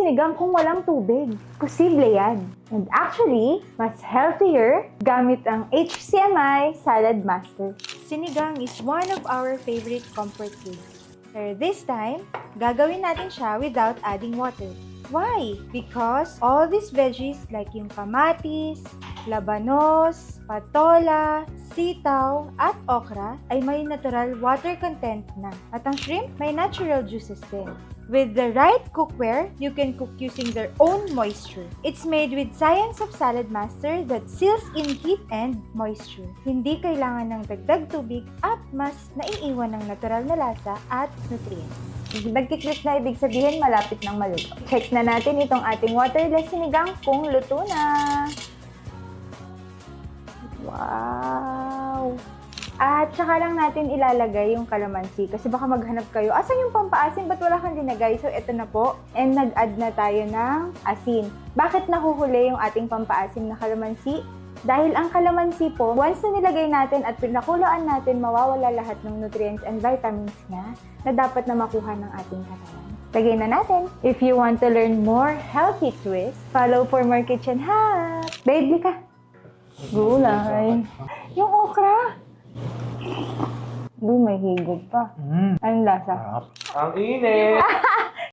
sinigang kung walang tubig. Posible yan. And actually, mas healthier gamit ang HCMI Salad Master. Sinigang is one of our favorite comfort foods. Pero this time, gagawin natin siya without adding water. Why? Because all these veggies like yung kamatis, labanos, patola, sitaw, at okra ay may natural water content na. At ang shrimp may natural juices din. With the right cookware, you can cook using their own moisture. It's made with Science of Salad Master that seals in heat and moisture. Hindi kailangan ng dagdag tubig at mas naiiwan ng natural na lasa at nutrients. Nagkiklik na ibig sabihin malapit ng maluto. Check na natin itong ating waterless sinigang kung luto na. Wow! At saka lang natin ilalagay yung kalamansi kasi baka maghanap kayo, asan yung pampaasim? Ba't wala kang linagay? So, ito na po. And nag-add na tayo ng asin. Bakit nahuhuli yung ating pampaasim na kalamansi? Dahil ang kalamansi po, once na nilagay natin at pinakuloan natin, mawawala lahat ng nutrients and vitamins niya na dapat na makuha ng ating katawan. Lagay na natin. If you want to learn more healthy twists, follow for more kitchen hacks. Babe, ka. Gulay. Yung okra. May higop pa. Anong lasa? Ang init!